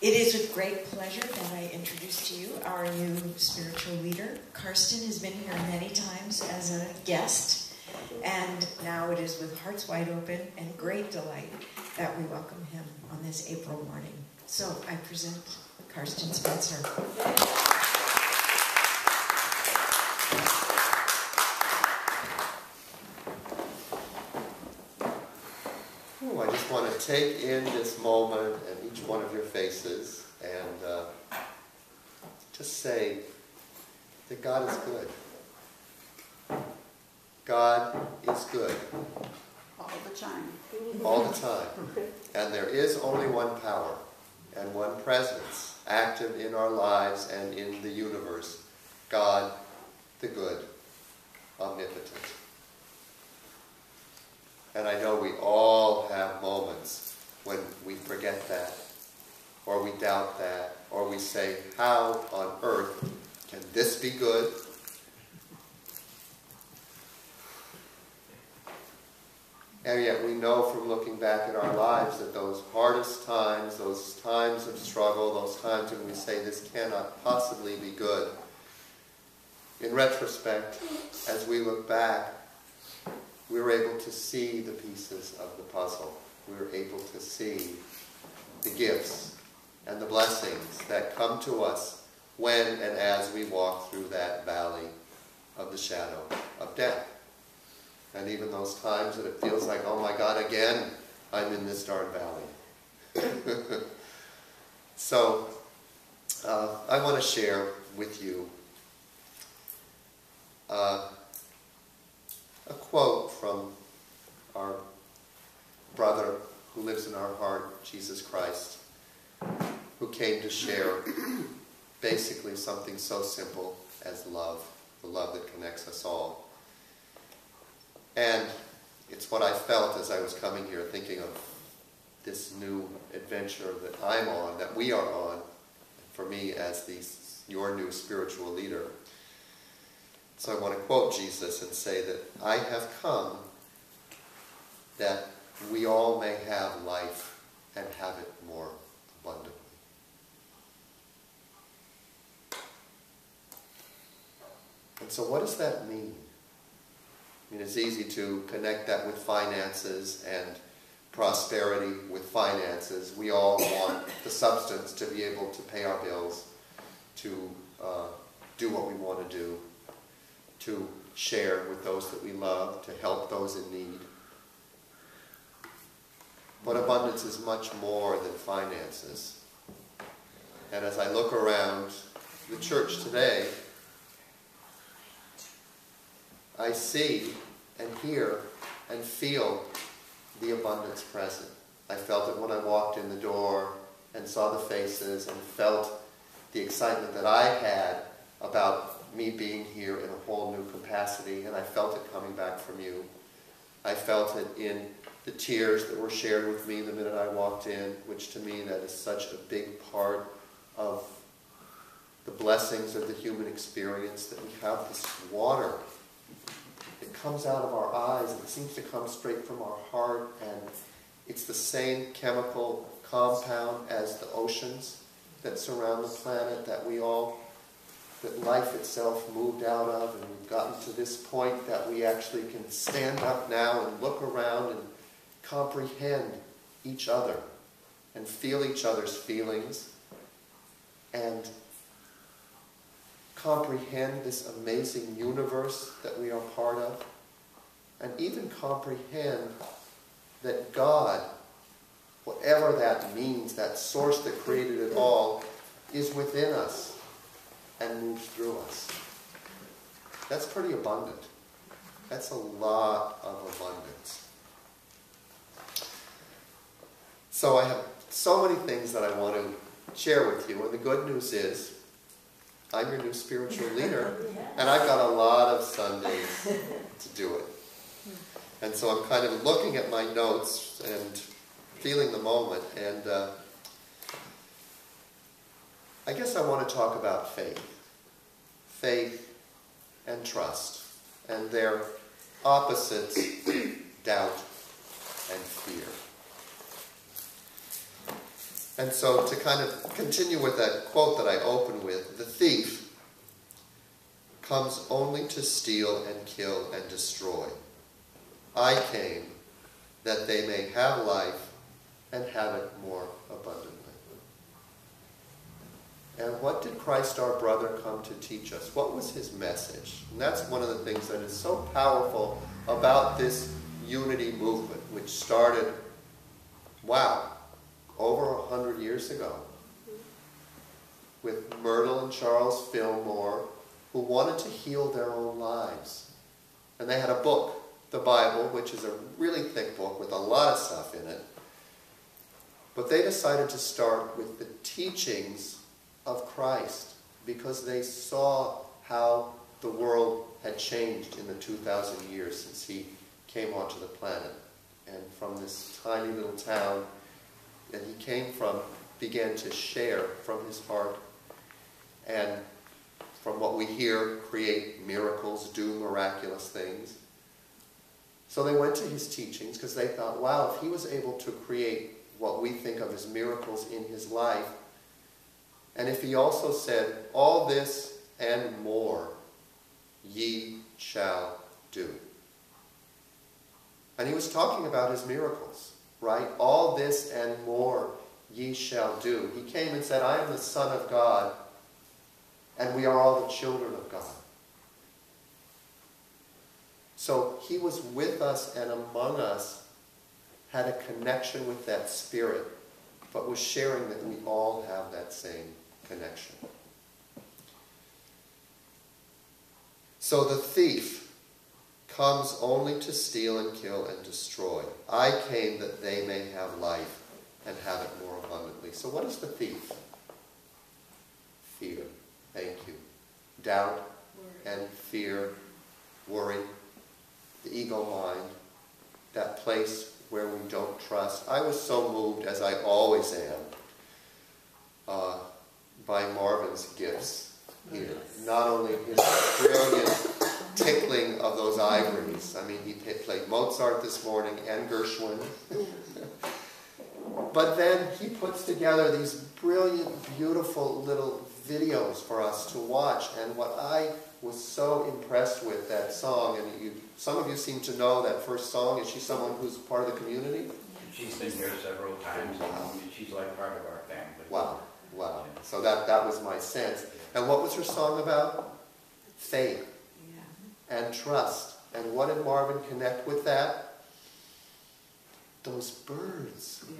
It is with great pleasure that I introduce to you our new spiritual leader. Carsten has been here many times as a guest, and now it is with hearts wide open and great delight that we welcome him on this April morning. So I present Carsten Spencer. I just want to take in this moment and each one of your faces and just say that God is good. God is good. All the time. All the time. And there is only one power and one presence active in our lives and in the universe. God, the good, omnipotent. And I know we all have moments when we forget that, or we doubt that, or we say, how on earth can this be good? And yet we know from looking back at our lives that those hardest times, those times of struggle, those times when we say this cannot possibly be good, in retrospect, as we look back, we were able to see the pieces of the puzzle. We were able to see the gifts and the blessings that come to us when and as we walk through that valley of the shadow of death. And even those times that it feels like, oh my God, again, I'm in this darn valley. So, I want to share with you a quote from our brother who lives in our heart, Jesus Christ, who came to share basically something so simple as love, the love that connects us all. And it's what I felt as I was coming here thinking of this new adventure that I'm on, that we are on, for me as your new spiritual leader. So I want to quote Jesus and say that I have come that we all may have life and have it more abundantly. And so what does that mean? I mean, it's easy to connect that with finances and prosperity with finances. We all want the substance to be able to pay our bills, to do what we want to do, to share with those that we love, to help those in need. But abundance is much more than finances. And as I look around the church today, I see and hear and feel the abundance present. I felt it when I walked in the door and saw the faces and felt the excitement that I had about me being here in a whole new capacity, and I felt it coming back from you. I felt it in the tears that were shared with me the minute I walked in, which to me that is such a big part of the blessings of the human experience, that we have this water. It comes out of our eyes, and it seems to come straight from our heart, and it's the same chemical compound as the oceans that surround the planet, that life itself moved out of, and we've gotten to this point that we actually can stand up now and look around and comprehend each other and feel each other's feelings and comprehend this amazing universe that we are part of, and even comprehend that God, whatever that means, that source that created it all, is within us and moves through us. That's pretty abundant. That's a lot of abundance. So I have so many things that I want to share with you, and the good news is I'm your new spiritual leader, and I've got a lot of Sundays to do it. And so I'm kind of looking at my notes and feeling the moment, and I guess I want to talk about faith. Faith and trust, and their opposites, doubt and fear. And so to kind of continue with that quote that I opened with, the thief comes only to steal and kill and destroy. I came that they may have life and have it more abundantly. And what did Christ our brother come to teach us? What was his message? And that's one of the things that is so powerful about this unity movement, which started, wow, over 100 years ago, with Myrtle and Charles Fillmore, who wanted to heal their own lives. And they had a book, the Bible, which is a really thick book with a lot of stuff in it. But they decided to start with the teachings of Christ because they saw how the world had changed in the 2,000 years since he came onto the planet. And from this tiny little town that he came from, began to share from his heart, and from what we hear, create miracles, do miraculous things. So they went to his teachings because they thought, wow, if he was able to create what we think of as miracles in his life, and if he also said, all this and more ye shall do. And he was talking about his miracles, right? All this and more ye shall do. He came and said, I am the Son of God, and we are all the children of God. So he was with us and among us, had a connection with that Spirit, but was sharing that we all have that same connection. So the thief comes only to steal and kill and destroy. I came that they may have life and have it more abundantly. So what is the thief? Fear. Thank you. Doubt and fear, worry, the ego mind, that place where we don't trust. I was so moved, as I always am, by Marvin's gifts here. Not only his brilliant tickling of those ivories. I mean, he played Mozart this morning and Gershwin. But then he puts together these brilliant, beautiful little videos for us to watch. And what I was so impressed with, that song, and some of you seem to know that first song. Is she someone who's part of the community? She's been here several times. Wow. She's like part of our family. Wow. Wow. So that was my sense. And what was her song about? Faith. And trust. And what did Marvin connect with that? Those birds. Yeah.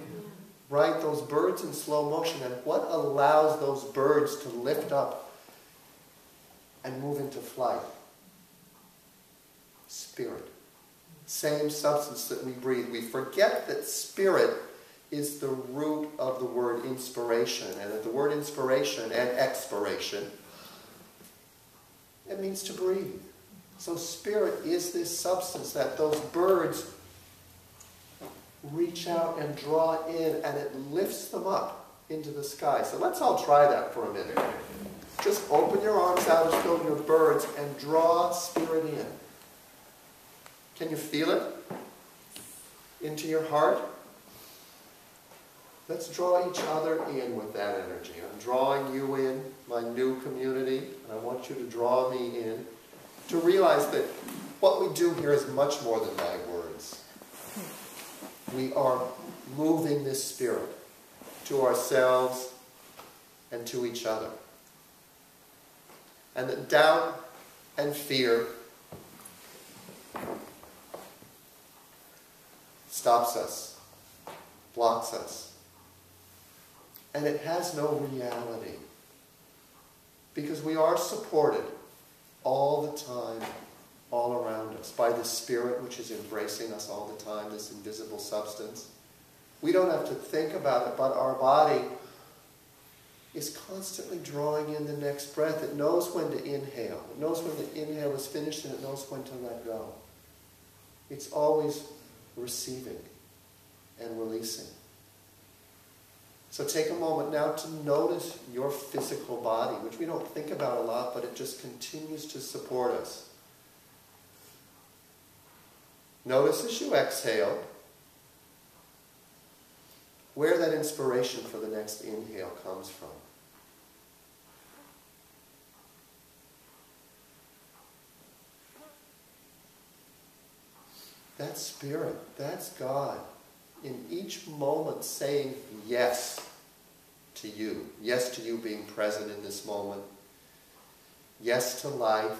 Right? Those birds in slow motion. And what allows those birds to lift up and move into flight? Spirit. Same substance that we breathe. We forget that spirit is the root of the word inspiration. And that the word inspiration and expiration, it means to breathe. So spirit is this substance that those birds reach out and draw in, and it lifts them up into the sky. So let's all try that for a minute. Just open your arms out as though you're birds and draw spirit in. Can you feel it? Into your heart? Let's draw each other in with that energy. I'm drawing you in, my new community, and I want you to draw me in, to realize that what we do here is much more than my words. We are moving this spirit to ourselves and to each other. And that doubt and fear stops us, blocks us. And it has no reality. Because we are supported all the time, all around us, by the Spirit which is embracing us all the time, this invisible substance. We don't have to think about it, but our body is constantly drawing in the next breath. It knows when to inhale. It knows when the inhale is finished, and it knows when to let go. It's always receiving and releasing. So take a moment now to notice your physical body, which we don't think about a lot, but it just continues to support us. Notice as you exhale where that inspiration for the next inhale comes from. That's Spirit, that's God, in each moment saying yes to you. Yes to you being present in this moment. Yes to life.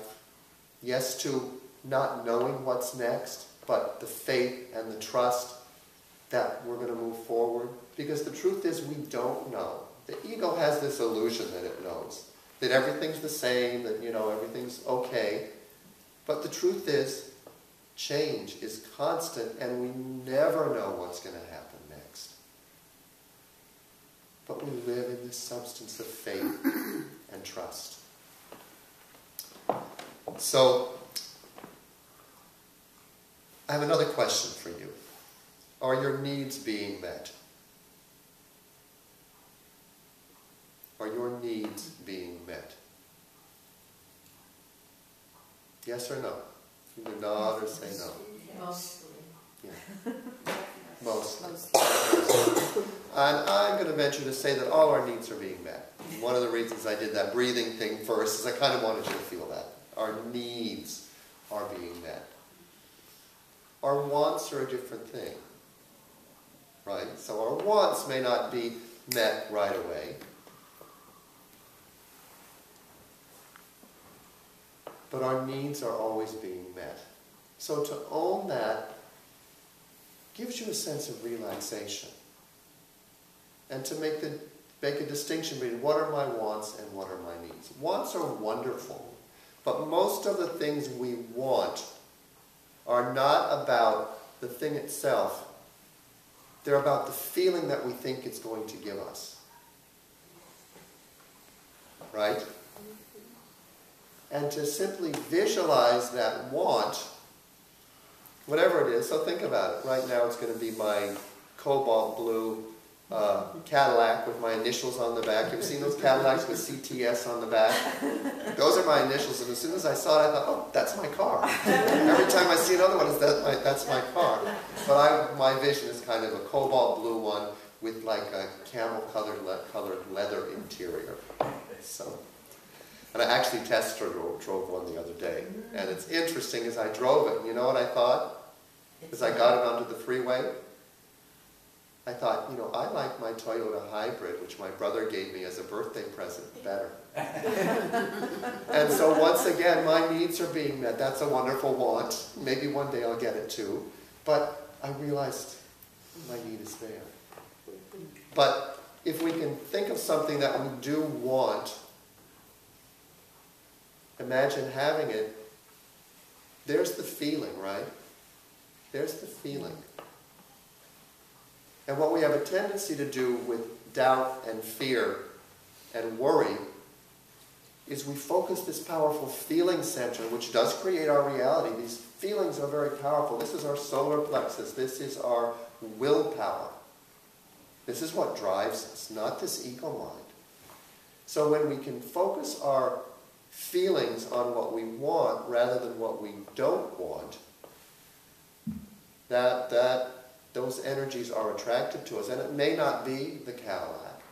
Yes to not knowing what's next, but the faith and the trust that we're going to move forward. Because the truth is we don't know. The ego has this illusion that it knows. That everything's the same, that, everything's okay. But the truth is, change is constant, and we never know what's going to happen next. But we live in this substance of faith and trust. So, I have another question for you. Are your needs being met? Are your needs being met? Yes or no? You can nod or say no. Mostly. Yeah. Mostly. And I'm going to venture to say that all our needs are being met. One of the reasons I did that breathing thing first is I kind of wanted you to feel that. Our needs are being met. Our wants are a different thing. Right? So our wants may not be met right away. But our needs are always being met. So to own that gives you a sense of relaxation. And to make a distinction between what are my wants and what are my needs. Wants are wonderful, but most of the things we want are not about the thing itself. They're about the feeling that we think it's going to give us. Right? And to simply visualize that want, whatever it is, so think about it. Right now it's going to be my cobalt blue Cadillac with my initials on the back. Have you seen those Cadillacs with CTS on the back? Those are my initials, and as soon as I saw it, I thought, oh, that's my car. Every time I see another one, that's my car. But my vision is kind of a cobalt blue one with like a camel-colored leather interior. So, and I actually test drove one the other day. And it's interesting, as I drove it, you know what I thought? As I got it onto the freeway, I thought, I like my Toyota Hybrid, which my brother gave me as a birthday present, better. And so once again, my needs are being met. That's a wonderful want. Maybe one day I'll get it too. But I realized my need is there. But if we can think of something that we do want, imagine having it, there's the feeling, right? There's the feeling. And what we have a tendency to do with doubt and fear and worry is we focus this powerful feeling center, which does create our reality. These feelings are very powerful. This is our solar plexus. This is our willpower. This is what drives us, not this ego mind. So when we can focus our feelings on what we want rather than what we don't want, those energies are attracted to us. And it may not be the Cadillac,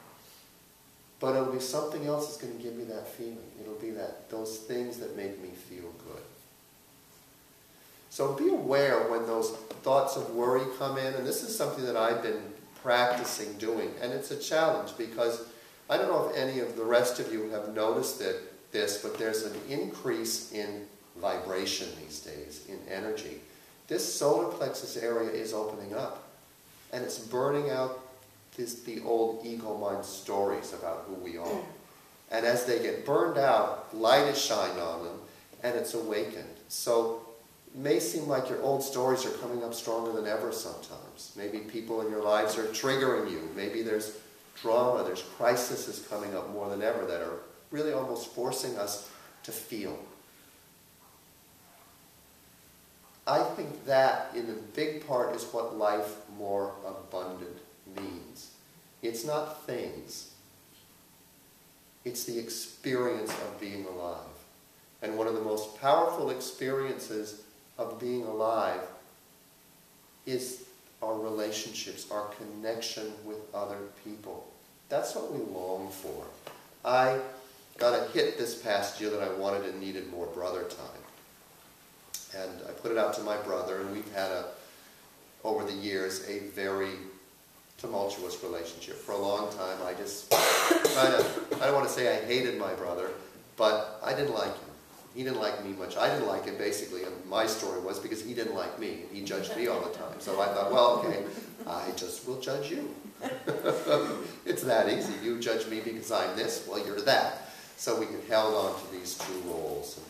but it'll be something else that's going to give me that feeling. It'll be those things that make me feel good. So be aware when those thoughts of worry come in, and this is something that I've been practicing doing, and it's a challenge because I don't know if any of the rest of you have noticed this, but there's an increase in vibration these days, in energy. This solar plexus area is opening up, and it's burning out the old ego mind stories about who we are. And as they get burned out, light is shined on them, and it's awakened. So it may seem like your old stories are coming up stronger than ever sometimes. Maybe people in your lives are triggering you. Maybe there's drama, there's crises coming up more than ever that are really almost forcing us to feel. I think that, in a big part, is what life more abundant means. It's not things. It's the experience of being alive. And one of the most powerful experiences of being alive is our relationships, our connection with other people. That's what we long for. I got a hit this past year that I wanted and needed more brother time. And I put it out to my brother, and we've had, over the years, a very tumultuous relationship. For a long time, I just I don't want to say I hated my brother, but I didn't like him. He didn't like me much. I didn't like him, basically, and my story was because he didn't like me, and he judged me all the time. So I thought, well, okay, I just will judge you. It's that easy. You judge me because I'm this, well, you're that. So we held on to these two roles. And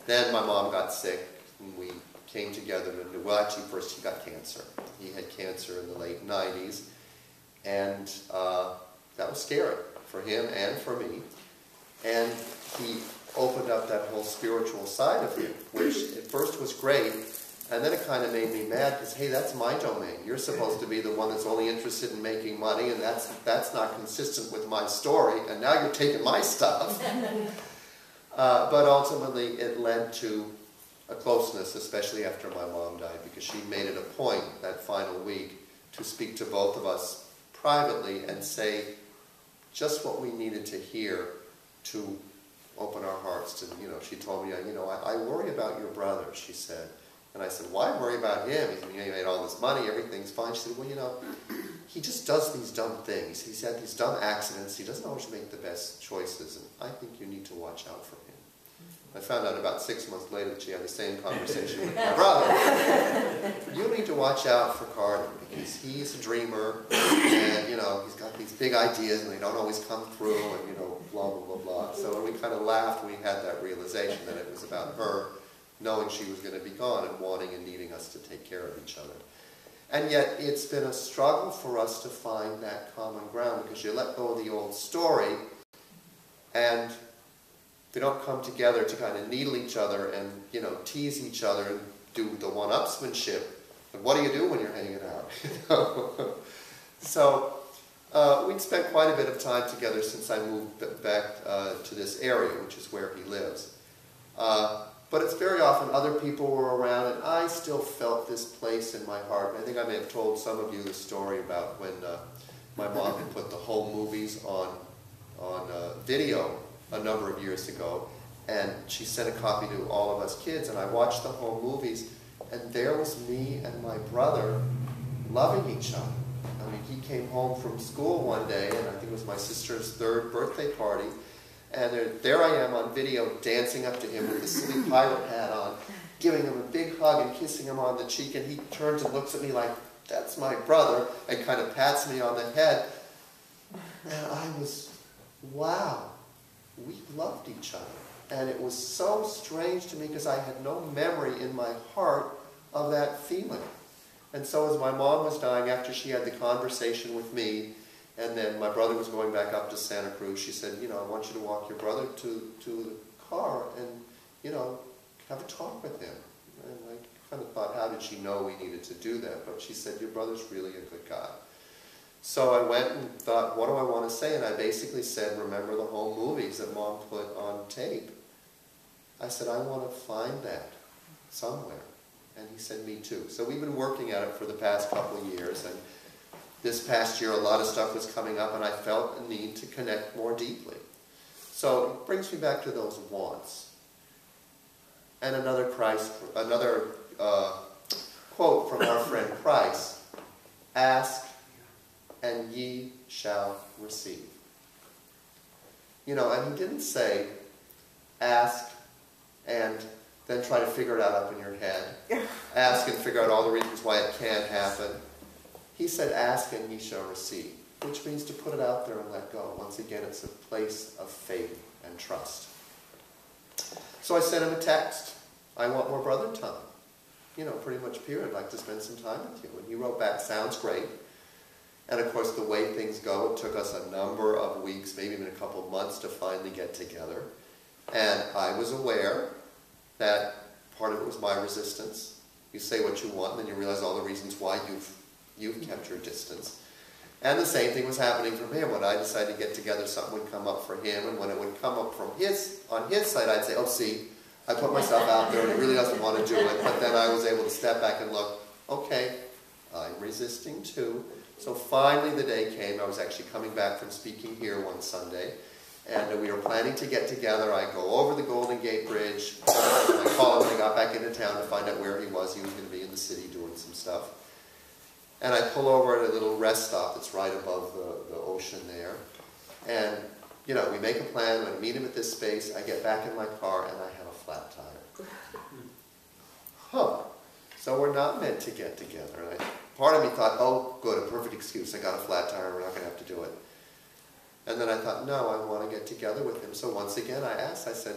then my mom got sick, and we came together. Well, actually, first he got cancer. He had cancer in the late 90s, and that was scary for him and for me. And he opened up that whole spiritual side of him, which at first was great, and then it kind of made me mad because, hey, that's my domain. You're supposed to be the one that's only interested in making money, and that's not consistent with my story, and now you're taking my stuff. But ultimately, it led to a closeness, especially after my mom died, because she made it a point that final week to speak to both of us privately and say just what we needed to hear to open our hearts to, she told me, I worry about your brother, she said. And I said, why worry about him? He made all this money, everything's fine. She said, well, he just does these dumb things. He's had these dumb accidents. He doesn't always make the best choices, and I think you need to watch out for him. I found out about 6 months later that she had the same conversation with my brother. You need to watch out for Carter, because he's a dreamer, and, he's got these big ideas, and they don't always come through, and, blah, blah, blah, blah. So we kind of laughed when we had that realization that it was about her knowing she was going to be gone and wanting and needing us to take care of each other. And yet it's been a struggle for us to find that common ground, because you let go of the old story, and they don't come together to kind of needle each other and, tease each other and do the one-upsmanship. But what do you do when you're hanging out? So we'd spent quite a bit of time together since I moved back to this area, which is where he lives. But it's very often other people were around, and I still felt this place in my heart. And I think I may have told some of you the story about when my mom had put the home movies on video a number of years ago, and she sent a copy to all of us kids, and I watched the home movies, and there was me and my brother loving each other. I mean, he came home from school one day, and I think it was my sister's 3rd birthday party, and there I am on video dancing up to him with the silly pirate hat on, giving him a big hug and kissing him on the cheek, and he turns and looks at me like, that's my brother, and kind of pats me on the head. And I was, wow, we loved each other. And it was so strange to me because I had no memory in my heart of that feeling. And so as my mom was dying, after she had the conversation with me, and then my brother was going back up to Santa Cruz, she said, I want you to walk your brother to the car and, have a talk with him. And I kind of thought, how did she know we needed to do that? But she said, your brother's really a good guy. So I went and thought, what do I want to say? And I basically said, remember the home movies that Mom put on tape. I said, I want to find that somewhere. And he said, me too. So we've been working at it for the past couple of years, and this past year a lot of stuff was coming up, and I felt a need to connect more deeply. So it brings me back to those wants. And another quote from our friend Price, ask and ye shall receive. And he didn't say, ask and then try to figure it out up in your head. Ask and figure out all the reasons why it can't happen. He said, ask and ye shall receive, which means to put it out there and let go. Once again, it's a place of faith and trust. So I sent him a text. I want more brother time. Pretty much period. I'd like to spend some time with you. And he wrote back, sounds great. And of course, the way things go, it took us a number of weeks, maybe even a couple of months to finally get together. And I was aware that part of it was my resistance. You say what you want, and then you realize all the reasons why you've kept your distance. And the same thing was happening for him. When I decided to get together, something would come up for him, and when it would come up on his side, I'd say, oh, see, I put myself out there, and he really doesn't want to do it. But then I was able to step back and look, okay, I'm resisting too. So finally the day came. I was actually coming back from speaking here one Sunday, and we were planning to get together. I go over the Golden Gate Bridge. I call him when I got back into town to find out where he was. He was going to be in the city doing some stuff. And I pull over at a little rest stop that's right above the ocean there. And, you know, we make a plan. I'm going to meet him at this space. I get back in my car, and I have a flat tire. Huh. So we're not meant to get together. And part of me thought, oh, good, a perfect excuse. I got a flat tire. We're not going to have to do it. And then I thought, no, I want to get together with him. So once again, I asked, I said,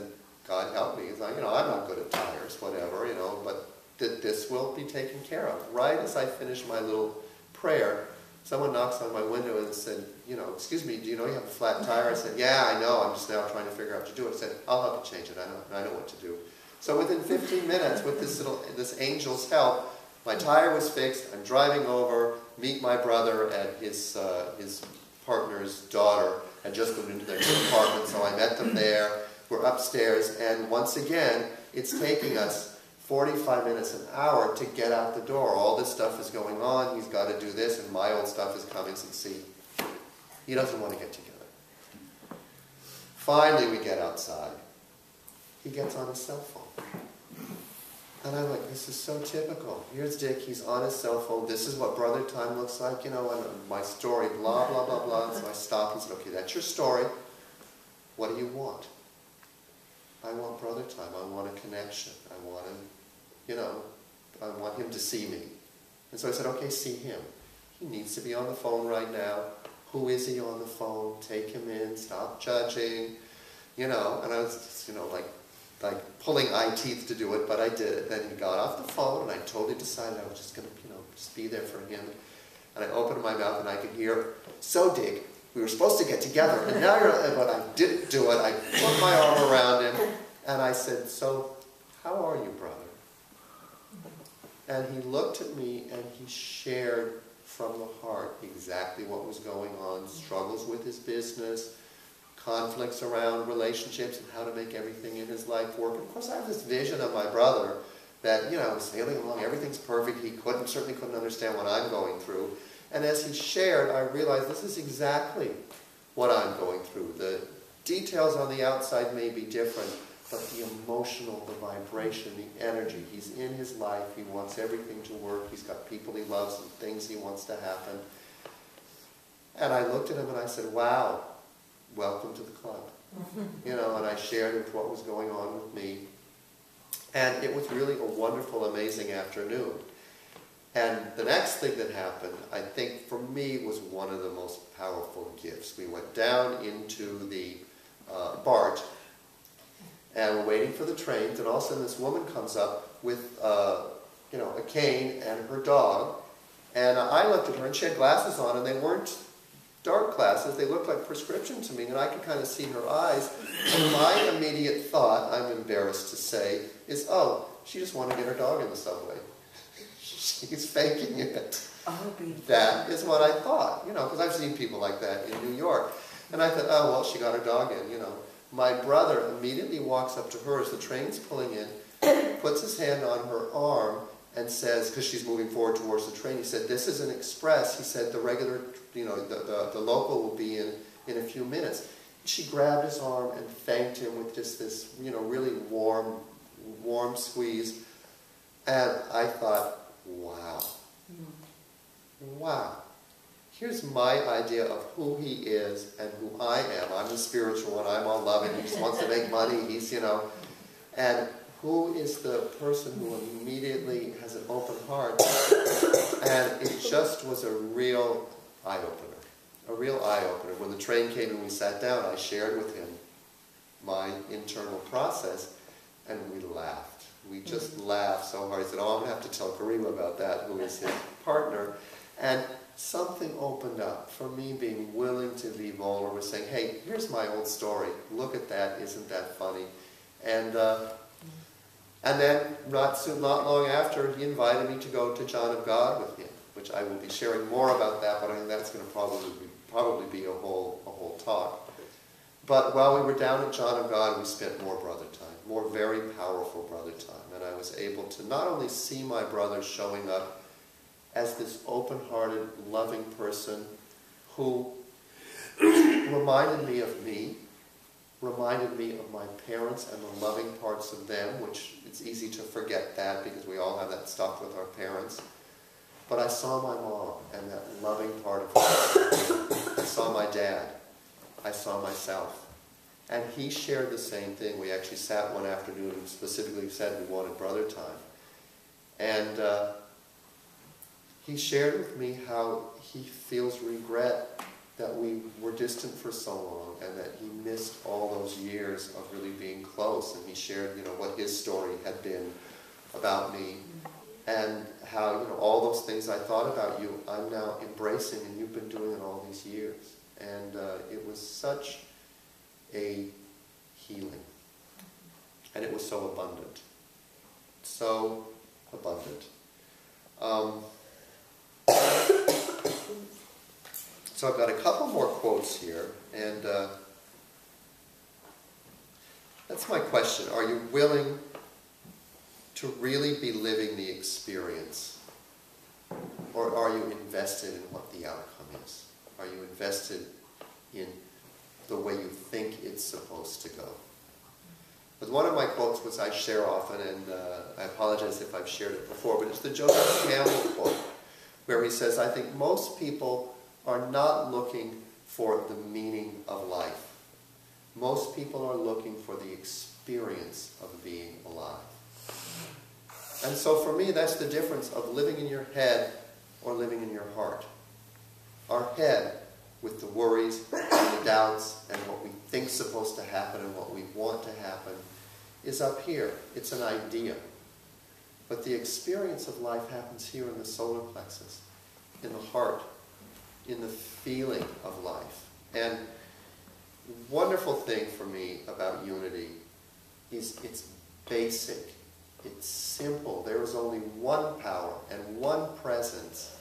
God help me. He's like, you know, I'm not good at tires, whatever, you know, but this will be taken care of. Right as I finish my little prayer, someone knocks on my window and said, you know, excuse me, do you know you have a flat tire? I said, yeah, I know. I'm just now trying to figure out what to do. I said, I'll help you change it. I know what to do. So within 15 minutes, with this angel's help, my tire was fixed. I'm driving over, meet my brother and his partner's daughter had just moved into their new apartment, so I met them there. We're upstairs, and once again, it's taking us 45 minutes, an hour to get out the door. All this stuff is going on. He's got to do this, and my old stuff is coming. So see, he doesn't want to get together. Finally, we get outside. He gets on his cell phone. And I'm like, this is so typical. Here's Dick, he's on his cell phone. This is what brother time looks like, you know, and my story, blah, blah, blah, blah. So I stopped and said, okay, that's your story. What do you want? I want brother time. I want a connection. I want him, you know, I want him to see me. And so I said, okay, see him. He needs to be on the phone right now. Who is he on the phone? Take him in. Stop judging. You know, and I was just, you know, like pulling eye teeth to do it, but I did it. Then he got off the phone, and I totally decided I was just going to, you know, just be there for him. And I opened my mouth, and I could hear, so Dick, we were supposed to get together, and now you're, but I didn't do it. I put my arm around him, and I said, so how are you, brother? And he looked at me, and he shared from the heart exactly what was going on, struggles with his business, conflicts around relationships and how to make everything in his life work. And of course, I have this vision of my brother that, you know, sailing along, everything's perfect. He certainly couldn't understand what I'm going through. And as he shared, I realized this is exactly what I'm going through. The details on the outside may be different, but the emotional, the vibration, the energy, he's in his life. He wants everything to work. He's got people he loves and things he wants to happen. And I looked at him and I said, wow, welcome to the club. You know, and I shared with what was going on with me. And it was really a wonderful, amazing afternoon. And the next thing that happened, I think for me, was one of the most powerful gifts. We went down into the barge, and we're waiting for the trains, and all of a sudden this woman comes up with, you know, a cane and her dog. And I looked at her, and she had glasses on, and they weren't dark glasses. They looked like prescription to me, and I could kind of see her eyes. And my immediate thought, I'm embarrassed to say, is, oh, she just wanted to get her dog in the subway. She's faking it. Oh, that is what I thought, you know, because I've seen people like that in New York. And I thought, oh, well, she got her dog in, you know. My brother immediately walks up to her as the train's pulling in, puts his hand on her arm, and says, because she's moving forward towards the train, he said, this is an express. He said, the regular, you know, the local will be in a few minutes. She grabbed his arm and thanked him with just this, you know, really warm squeeze. And I thought, wow. Wow. Here's my idea of who he is and who I am. I'm the spiritual one. I'm all loving. He just wants to make money. He's, you know, and who is the person who immediately has an open heart? And it just was a real eye-opener. A real eye-opener. When the train came and we sat down, I shared with him my internal process, and we laughed. We just laughed so hard. I said, oh, I'm going to have to tell Karima about that, who is his partner. And something opened up for me being willing to be vulnerable, saying, hey, here's my old story. Look at that. Isn't that funny? And then, not long after, he invited me to go to John of God with him, which I will be sharing more about that, but I think that's going to probably be a whole talk. But while we were down at John of God, we spent more brother time, more very powerful brother time. And I was able to not only see my brother showing up as this open-hearted, loving person who reminded me, reminded me of my parents and the loving parts of them, which it's easy to forget that because we all have that stuff with our parents. But I saw my mom and that loving part of her. I saw my dad. I saw myself. And he shared the same thing. We actually sat one afternoon and specifically said we wanted brother time. And he shared with me how he feels regret that we were distant for so long and that he missed all those years of really being close. And he shared, what his story had been about me and how, all those things I thought about you, I'm now embracing and you've been doing it all these years. And it was such a healing. And it was so abundant. So abundant. So I've got a couple more quotes here, and that's my question. Are you willing to really be living the experience? Or are you invested in what the outcome is? Are you invested in the way you think it's supposed to go? But one of my quotes, which I share often, and I apologize if I've shared it before, but it's the Joseph Campbell quote, where he says, I think most people are not looking for the meaning of life. Most people are looking for the experience of being alive. And so for me, that's the difference of living in your head or living in your heart. Our head, with the worries and the doubts and what we think is supposed to happen and what we want to happen, is up here. It's an idea. But the experience of life happens here in the solar plexus, in the heart, in the feeling of life. And the wonderful thing for me about unity is it's basic, it's simple. There is only one power and one presence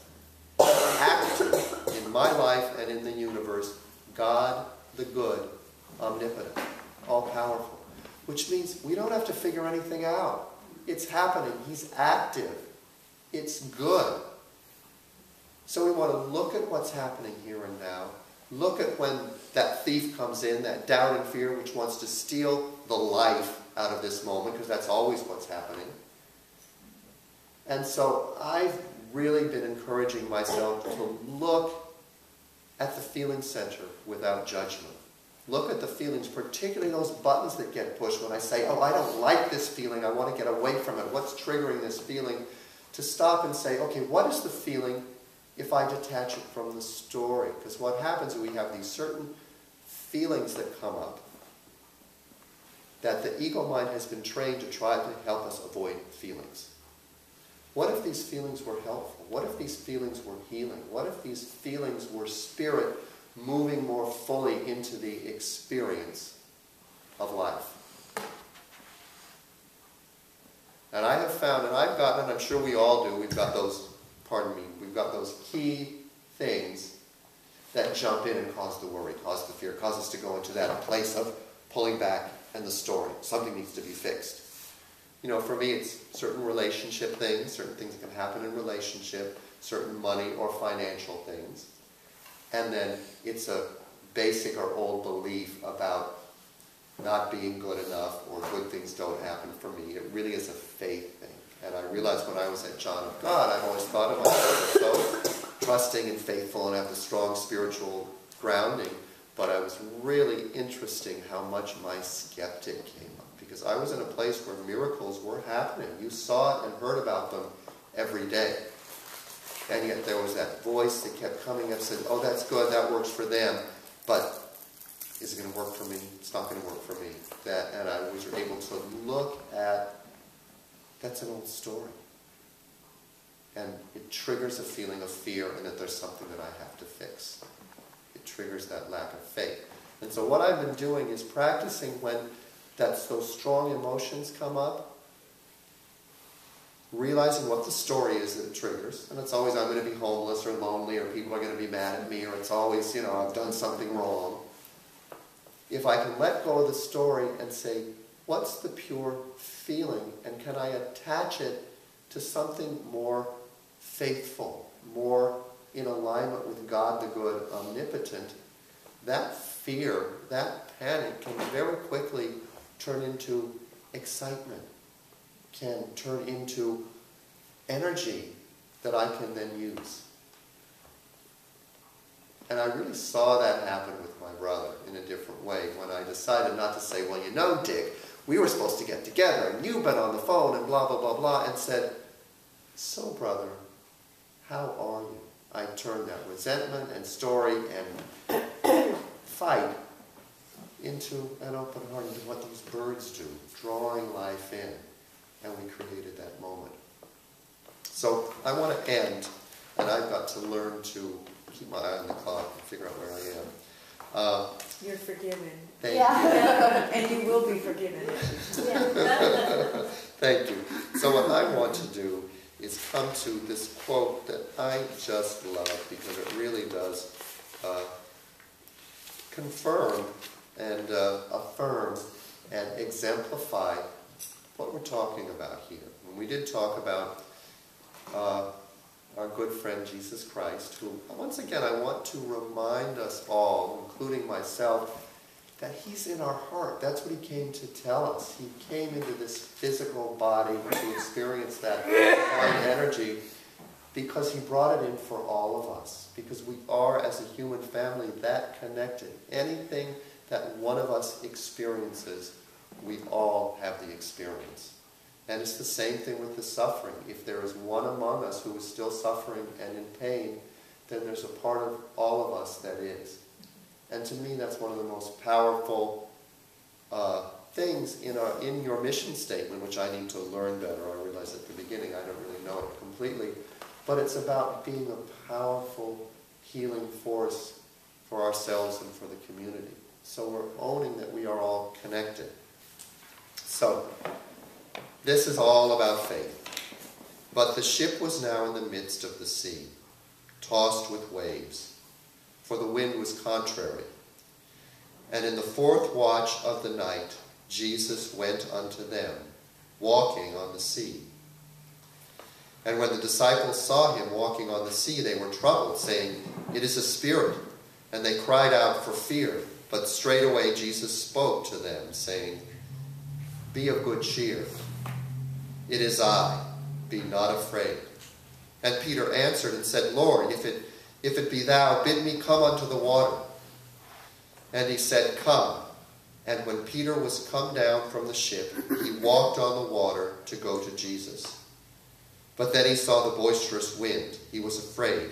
active in my life and in the universe, God, the good, omnipotent, all-powerful. Which means we don't have to figure anything out. It's happening. He's active. It's good. So we want to look at what's happening here and now. Look at when that thief comes in, that doubt and fear which wants to steal the life out of this moment, because that's always what's happening. And so I've really been encouraging myself to look at the feeling center without judgment. Look at the feelings, particularly those buttons that get pushed when I say, oh, I don't like this feeling, I want to get away from it. What's triggering this feeling? To stop and say, okay, what is the feeling if I detach it from the story? Because what happens is we have these certain feelings that come up that the ego mind has been trained to try to help us avoid feelings. What if these feelings were helpful? What if these feelings were healing? What if these feelings were spirit moving more fully into the experience of life? And I have found, and I've gotten, and I'm sure we all do, we've got those, we've got those key things that jump in and cause the worry, cause the fear, cause us to go into that place of pulling back and the story. Something needs to be fixed. For me, it's certain relationship things, certain things that can happen in relationship, certain money or financial things. And then it's a basic or old belief about not being good enough or good things don't happen for me. It really is a faith thing. And I realized when I was at John of God, I've always thought of myself as so trusting and faithful and have the strong spiritual grounding. But I was really interesting how much my skeptic came up. Because I was in a place where miracles were happening. You saw it and heard about them every day. And yet there was that voice that kept coming up and said, oh, that's good, that works for them. But is it going to work for me? It's not going to work for me. And I was able to look at, that's an old story. And it triggers a feeling of fear and that there's something that I have to fix. It triggers that lack of faith. And so what I've been doing is practicing when those strong emotions come up, realizing what the story is that it triggers. And it's always, I'm going to be homeless or lonely, or people are going to be mad at me, or it's always, I've done something wrong. If I can let go of the story and say, what's the pure feeling? And can I attach it to something more faithful, more in alignment with God the good, omnipotent, that fear, that panic can very quickly turn into excitement, can turn into energy that I can then use. And I really saw that happen with my brother in a different way when I decided not to say, well, you know, Dick, we were supposed to get together and you've been on the phone and blah, blah, blah, blah, and said, so brother, how are you? I turned that resentment and story and fight into an open heart, into what these birds do, drawing life in. And we created that moment. So I want to end, and I've got to learn to keep my eye on the clock and figure out where I am. You're forgiven. Thank Yeah. you. And you will be forgiven. Thank you. So what I want to do is come to this quote that I just love because it really does confirm and affirm and exemplify what we're talking about here. When we did talk about our good friend Jesus Christ, who, once again, I want to remind us all, including myself, that he's in our heart. That's what he came to tell us. He came into this physical body to experience that divine energy because he brought it in for all of us. Because we are, as a human family, that connected. Anything that one of us experiences, we all have the experience. And it's the same thing with the suffering. If there is one among us who is still suffering and in pain, then there's a part of all of us that is. And to me, that's one of the most powerful things in your mission statement, which I need to learn better. I realized at the beginning I don't really know it completely. But it's about being a powerful healing force for ourselves and for the community. So we're owning that we are all connected. So, this is all about faith. But the ship was now in the midst of the sea, tossed with waves, for the wind was contrary. And in the fourth watch of the night, Jesus went unto them, walking on the sea. And when the disciples saw him walking on the sea, they were troubled, saying, It is a spirit. And they cried out for fear. But straightway Jesus spoke to them, saying, Be of good cheer. It is I. Be not afraid. And Peter answered and said, Lord, if it be thou, bid me come unto the water. And he said, Come. And when Peter was come down from the ship, he walked on the water to go to Jesus. But then he saw the boisterous wind. He was afraid,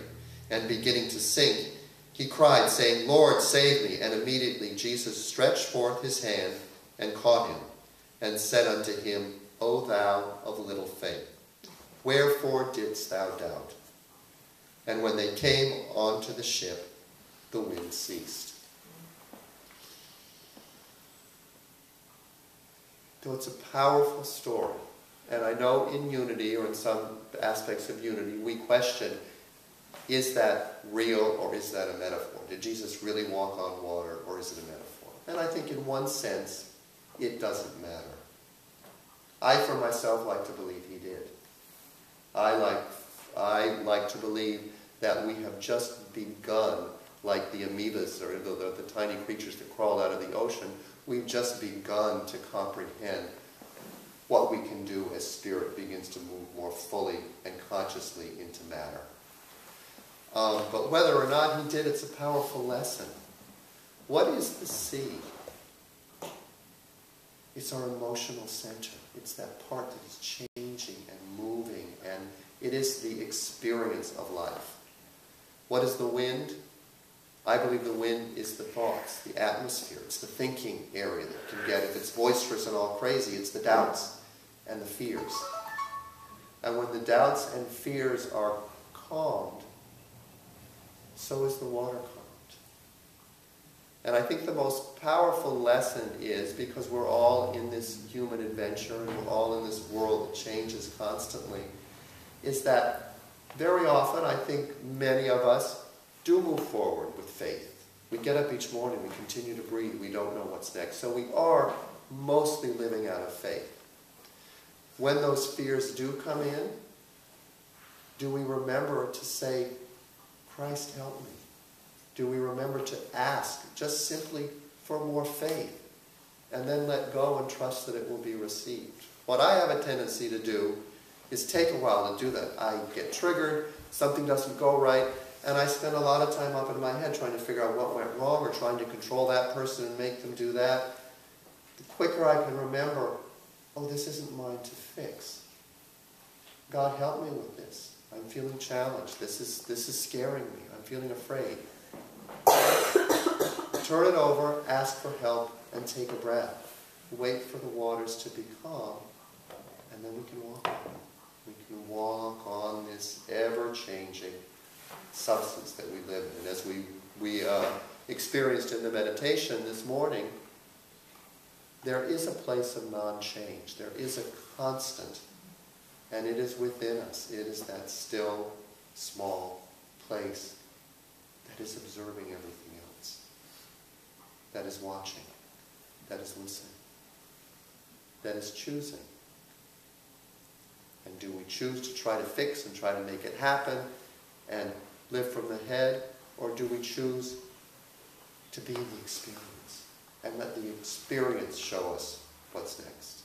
and beginning to sink, he cried, saying, Lord, save me. And immediately Jesus stretched forth his hand and caught him, and said unto him, O thou of little faith, wherefore didst thou doubt? And when they came onto the ship, the wind ceased. So it's a powerful story. And I know in unity, or in some aspects of unity, we question, is that real or is that a metaphor? Did Jesus really walk on water or is it a metaphor? And I think in one sense, it doesn't matter. I, for myself, like to believe he did. I like to believe that we have just begun, like the amoebas, or the tiny creatures that crawl out of the ocean, we've just begun to comprehend what we can do as spirit begins to move more fully and consciously into matter. But whether or not he did, it's a powerful lesson. What is the sea? It's our emotional center. It's that part that is changing and moving, and it is the experience of life. What is the wind? I believe the wind is the thoughts, the atmosphere. It's the thinking area that can get, if it's boisterous and all crazy, it's the doubts and the fears. And when the doubts and fears are calmed, so is the water calmed. And I think the most powerful lesson is, because we're all in this human adventure and we're all in this world that changes constantly, is that very often, I think many of us do move forward with faith. We get up each morning, we continue to breathe, we don't know what's next. So we are mostly living out of faith. When those fears do come in, Do we remember to say, Christ, help me? Do we remember to ask just simply for more faith? And then let go and trust that it will be received. What I have a tendency to do is take a while to do that. I get triggered, something doesn't go right, and I spend a lot of time up in my head trying to figure out what went wrong or trying to control that person and make them do that. The quicker I can remember, oh, this isn't mine to fix. God, help me with this. I'm feeling challenged. This is scaring me. I'm feeling afraid. Turn it over, ask for help, and take a breath. Wait for the waters to be calm, and then we can walk on. We can walk on this ever-changing substance that we live in. And as we experienced in the meditation this morning, there is a place of non-change. There is a constant, and it is within us. It is that still, small place that is observing everything else, that is watching, that is listening, that is choosing. And do we choose to try to fix and try to make it happen and live from the head, or do we choose to be in the experience and let the experience show us what's next?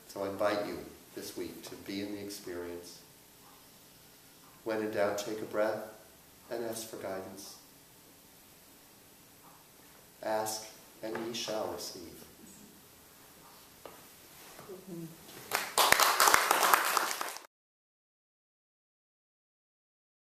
So I invite you this week to be in the experience. When in doubt, take a breath and ask for guidance. Ask, and ye shall receive.